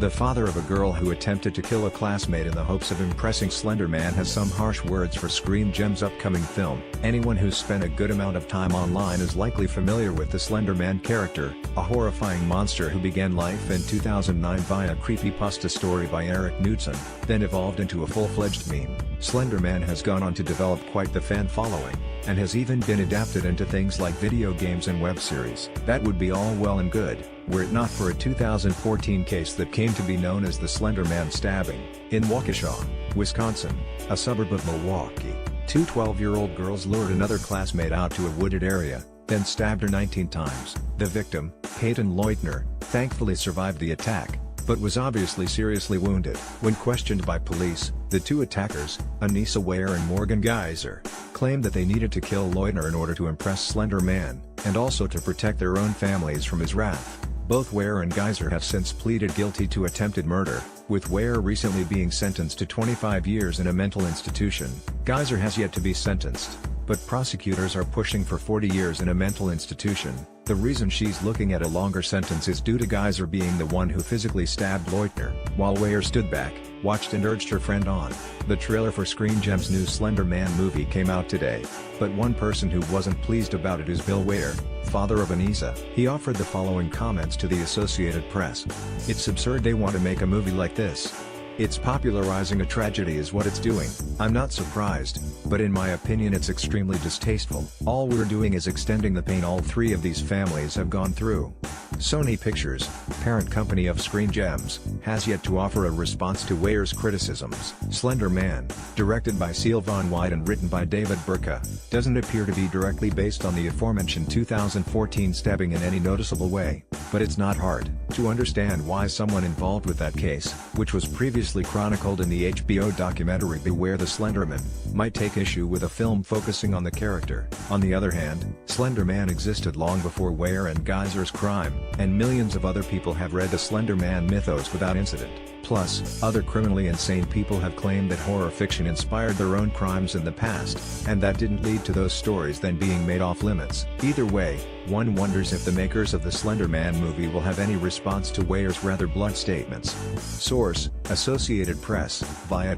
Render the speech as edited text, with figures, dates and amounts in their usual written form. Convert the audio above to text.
The father of a girl who attempted to kill a classmate in the hopes of impressing Slender Man has some harsh words for Screen Gems' upcoming film. Anyone who's spent a good amount of time online is likely familiar with the Slender Man character, a horrifying monster who began life in 2009 via a creepypasta story by Eric Knudsen, then evolved into a full-fledged meme. Slender Man has gone on to develop quite the fan following, and has even been adapted into things like video games and web series. That would be all well and good, were it not for a 2014 case that came to be known as the Slender Man stabbing. In Waukesha, Wisconsin, a suburb of Milwaukee, two 12-year-old girls lured another classmate out to a wooded area, then stabbed her 19 times. The victim, Peyton Leutner, thankfully survived the attack, but was obviously seriously wounded. When questioned by police, the two attackers, Anissa Ware and Morgan Geyser, claimed that they needed to kill Leutner in order to impress Slender Man, and also to protect their own families from his wrath. Both Ware and Geyser have since pleaded guilty to attempted murder, with Ware recently being sentenced to 25 years in a mental institution. Geyser has yet to be sentenced, but prosecutors are pushing for 40 years in a mental institution. The reason she's looking at a longer sentence is due to Geyser being the one who physically stabbed Leutner, while Ware stood back, watched and urged her friend on. The trailer for Screen Gems' new Slender Man movie came out today, but one person who wasn't pleased about it is Bill Ware, father of Anissa. He offered the following comments to the Associated Press. "It's absurd they want to make a movie like this. It's popularizing a tragedy is what it's doing. I'm not surprised, but in my opinion it's extremely distasteful. All we're doing is extending the pain all three of these families have gone through." Sony Pictures, parent company of Screen Gems, has yet to offer a response to Ware's criticisms. Slender Man, directed by Sylvain White and written by David Burka, doesn't appear to be directly based on the aforementioned 2014 stabbing in any noticeable way, but it's not hard to understand why someone involved with that case, which was previously chronicled in the HBO documentary Beware the Slenderman, might take issue with a film focusing on the character. On the other hand, Slender Man existed long before Ware and Geyser's crime, and millions of other people have read the Slender Man mythos without incident. Plus, other criminally insane people have claimed that horror fiction inspired their own crimes in the past, and that didn't lead to those stories then being made off limits. Either way, one wonders if the makers of the Slender Man movie will have any response to Ware's rather blunt statements. Source: Associated Press, via